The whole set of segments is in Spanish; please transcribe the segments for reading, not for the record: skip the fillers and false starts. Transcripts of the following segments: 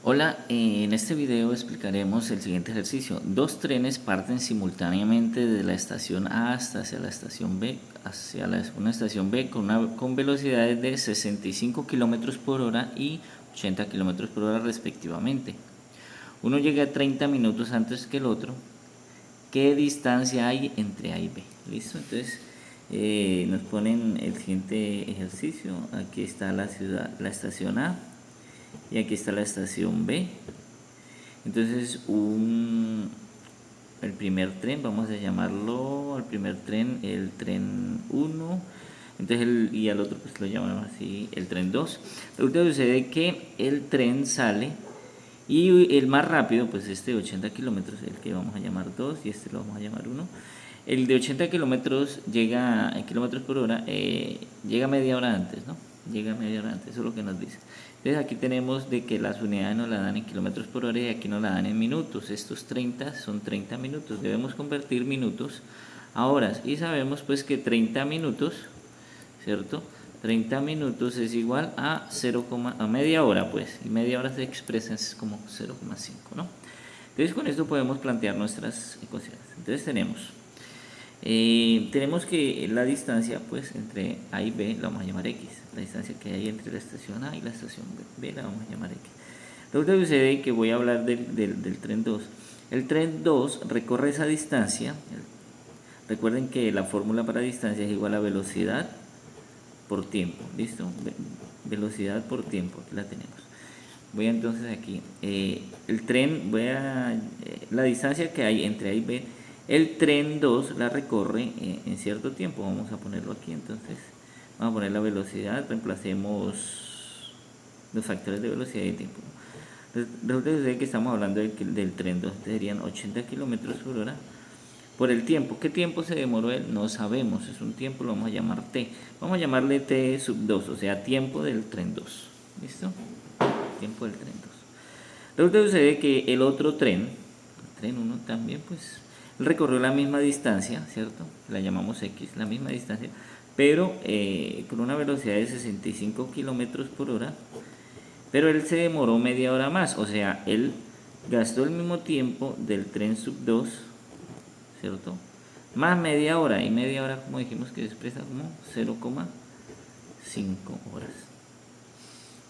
Hola, en este video explicaremos el siguiente ejercicio. Dos trenes parten simultáneamente de la estación A hasta hacia la estación B, una estación B con velocidades de 65 km por hora y 80 km por hora respectivamente. Uno llega 30 minutos antes que el otro. ¿Qué distancia hay entre A y B? ¿Listo? Entonces nos ponen el siguiente ejercicio. Aquí está la estación A y aquí está la estación B. Entonces el primer tren, vamos a llamarlo al primer tren el tren 1. Entonces y al otro pues lo llamamos así el tren 2. Resulta que sucede que el tren sale y el más rápido, pues este de 80 kilómetros, el que vamos a llamar 2 y este lo vamos a llamar 1. El de 80 kilómetros llega en kilómetros por hora, llega media hora antes, ¿no? Llega media hora antes, eso es lo que nos dice. Entonces aquí tenemos de que las unidades nos la dan en kilómetros por hora y aquí nos la dan en minutos. Estos 30 son 30 minutos. Debemos convertir minutos a horas y sabemos pues que 30 minutos, ¿cierto? 30 minutos es igual a 0, a media hora, pues, y media hora se expresa como 0,5, ¿no? Entonces con esto podemos plantear nuestras ecuaciones. Entonces tenemos que la distancia pues entre A y B la vamos a llamar X. La distancia que hay entre la estación A y la estación B la vamos a llamar X. Lo que sucede que voy a hablar del tren 2. El tren 2 recorre esa distancia. Recuerden que la fórmula para distancia es igual a velocidad por tiempo. ¿Listo? Velocidad por tiempo. Aquí la tenemos. Voy entonces aquí. El tren, la distancia que hay entre A y B. El tren 2 la recorre en cierto tiempo. Vamos a ponerlo aquí. Entonces, vamos a poner la velocidad. Reemplacemos los factores de velocidad y tiempo. Resulta que estamos hablando del tren 2. Serían 80 kilómetros por hora. Por el tiempo. ¿Qué tiempo se demoró él? No sabemos. Es un tiempo, lo vamos a llamar T. Vamos a llamarle T sub 2, o sea, tiempo del tren 2. ¿Listo? Tiempo del tren 2. Resulta que sucede que el otro tren, el tren 1 también, pues, recorrió la misma distancia, ¿cierto? La llamamos X, la misma distancia, pero con una velocidad de 65 kilómetros por hora, pero él se demoró media hora más, o sea, él gastó el mismo tiempo del tren sub 2, ¿cierto? Más media hora, y media hora, como dijimos, que se expresa como 0,5 horas.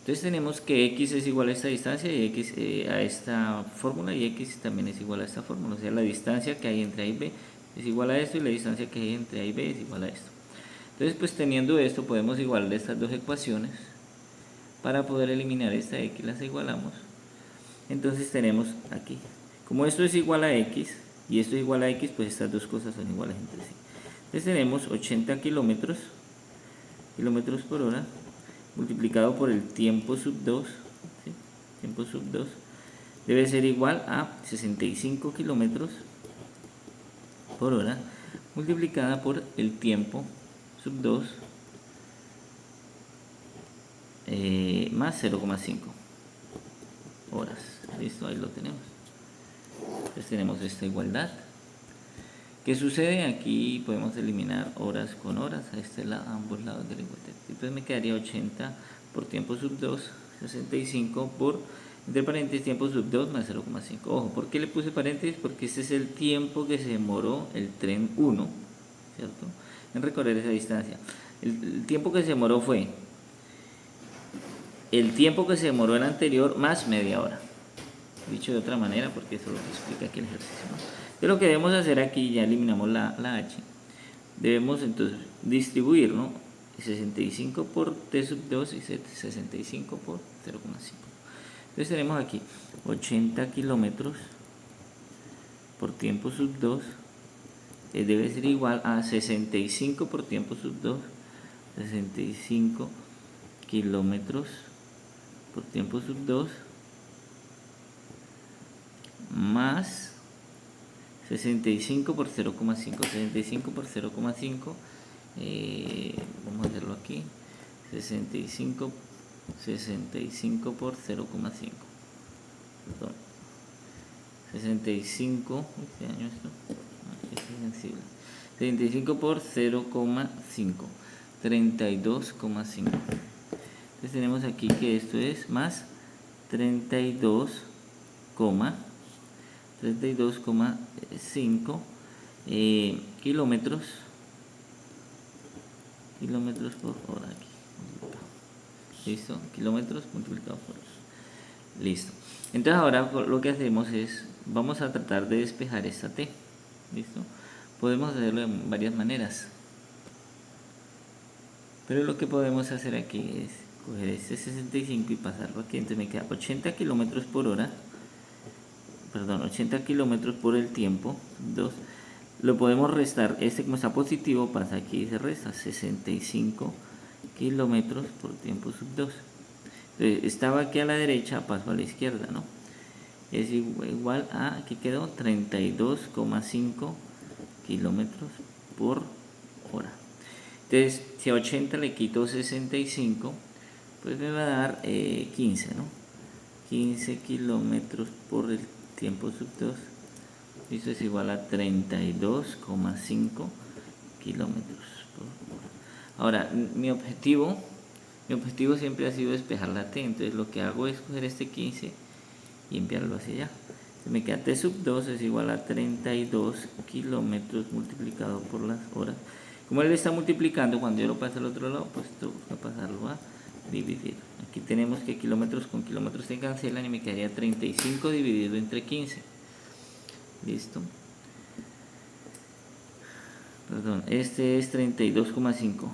Entonces tenemos que X es igual a esta distancia y X a esta fórmula y X también es igual a esta fórmula. O sea, la distancia que hay entre A y B es igual a esto y la distancia que hay entre A y B es igual a esto. Entonces, pues teniendo esto, podemos igualar estas dos ecuaciones para poder eliminar esta X, las igualamos. Entonces tenemos aquí, como esto es igual a X y esto es igual a X, pues estas dos cosas son iguales entre sí. Entonces tenemos 80 kilómetros por hora multiplicado por el tiempo sub 2, ¿sí? Tiempo sub 2 debe ser igual a 65 kilómetros por hora multiplicada por el tiempo sub 2 más 0,5 horas. Listo, ahí lo tenemos. Entonces tenemos esta igualdad. ¿Qué sucede? Aquí podemos eliminar horas con horas a ambos lados de la igualdad. Entonces me quedaría 80 por tiempo sub 2, 65 por, entre paréntesis, tiempo sub 2 más 0,5. Ojo, ¿por qué le puse paréntesis? Porque este es el tiempo que se demoró el tren 1, ¿cierto? En recorrer esa distancia. El tiempo que se demoró fue el tiempo que se demoró el anterior más media hora. Dicho de otra manera, porque eso es lo que explica aquí el ejercicio, ¿no? Entonces lo que debemos hacer aquí, ya eliminamos la H, debemos entonces distribuir, ¿no? 65 por T sub 2 y 65 por 0,5. Entonces tenemos aquí 80 kilómetros por tiempo sub 2 debe ser igual a 65 por tiempo sub 2, 65 kilómetros por tiempo sub 2 más 65 por 0,5. 65 por 0,5, vamos a hacerlo aquí, 65 por 0,5, perdón, 65, ¿qué año es esto? Es sensible. 65 por 0,5, 32,5. Entonces tenemos aquí que esto es más 32,5 kilómetros por hora aquí. ¿Listo? Kilómetros multiplicado por hora. Listo. Entonces ahora lo que hacemos es, vamos a tratar de despejar esta t. ¿Listo? Podemos hacerlo de varias maneras. Pero lo que podemos hacer aquí es coger este 65 y pasarlo aquí. Entonces me queda 80 kilómetros por hora. Perdón, 80 kilómetros por el tiempo. 2. Lo podemos restar. Este como está positivo pasa aquí y se resta 65 kilómetros por tiempo sub 2. Entonces estaba aquí a la derecha, paso a la izquierda, ¿no? Es igual a, aquí quedó 32,5 kilómetros por hora. Entonces, si a 80 le quito 65, pues me va a dar 15, ¿no? 15 kilómetros por el tiempo sub 2. Eso es igual a 32,5 kilómetros por hora. Ahora, mi objetivo siempre ha sido despejar la t. Entonces, lo que hago es coger este 15 y enviarlo hacia allá. Entonces, me queda t sub 2 es igual a 32 kilómetros multiplicado por las horas. Como él está multiplicando, cuando yo lo paso al otro lado, pues tengo que pasarlo a dividir. Aquí tenemos que kilómetros con kilómetros se cancelan y me quedaría 35 dividido entre 15. Listo. Perdón, este es 32,5.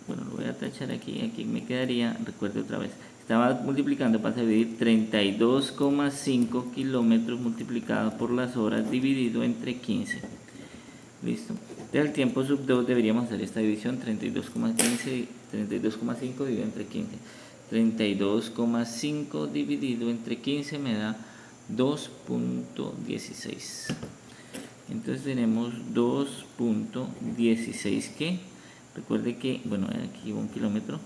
Lo voy a tachar aquí. Aquí me quedaría, recuerde otra vez, estaba multiplicando para dividir 32,5 kilómetros multiplicado por las horas dividido entre 15. Listo. Del tiempo sub 2 deberíamos hacer esta división. 32,5 dividido entre 15. 32,5 dividido entre 15 me da 2.16. Entonces tenemos 2.16 que, recuerde que, bueno, aquí un kilómetro.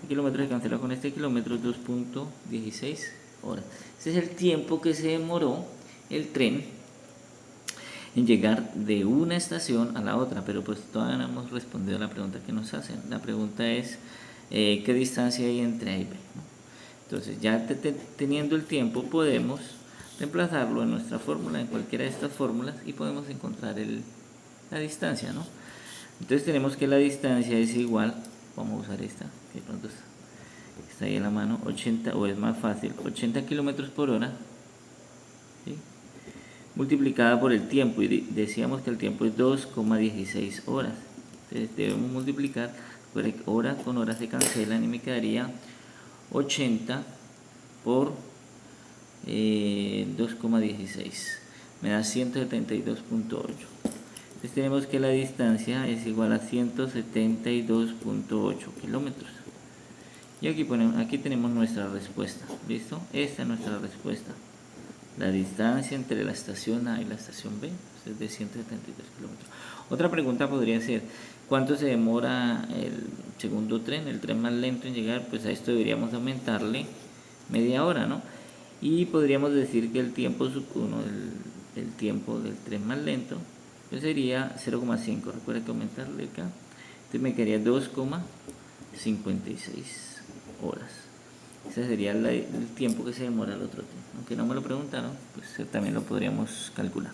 El kilómetro se cancela con este kilómetro, 2.16 horas. Ese es el tiempo que se demoró el tren en llegar de una estación a la otra, pero pues todavía no hemos respondido a la pregunta que nos hacen. La pregunta es ¿qué distancia hay entre A y B? ¿No? Entonces ya teniendo el tiempo podemos reemplazarlo en nuestra fórmula, en cualquiera de estas fórmulas, y podemos encontrar la distancia, ¿no? Entonces tenemos que la distancia es igual, vamos a usar esta, que de pronto está ahí en la mano, 80, o es más fácil, 80 kilómetros por hora, ¿sí? Multiplicada por el tiempo, y decíamos que el tiempo es 2,16 horas. Entonces debemos multiplicar, hora con hora se cancelan y me quedaría 80 por 2,16. Me da 172,8. Entonces tenemos que la distancia es igual a 172,8 kilómetros. Y aquí tenemos nuestra respuesta. ¿Listo? Esta es nuestra respuesta. La distancia entre la estación A y la estación B es de 172 kilómetros. Otra pregunta podría ser, ¿cuánto se demora el segundo tren, el tren más lento en llegar? Pues a esto deberíamos aumentarle media hora, ¿no? Y podríamos decir que el tiempo sub 1, el tiempo del tren más lento, pues sería 0,5. Recuerda que aumentarle acá. Entonces me quedaría 2,56 horas. Ese sería el tiempo que se demora el otro tren. Aunque no me lo preguntaron, pues también lo podríamos calcular.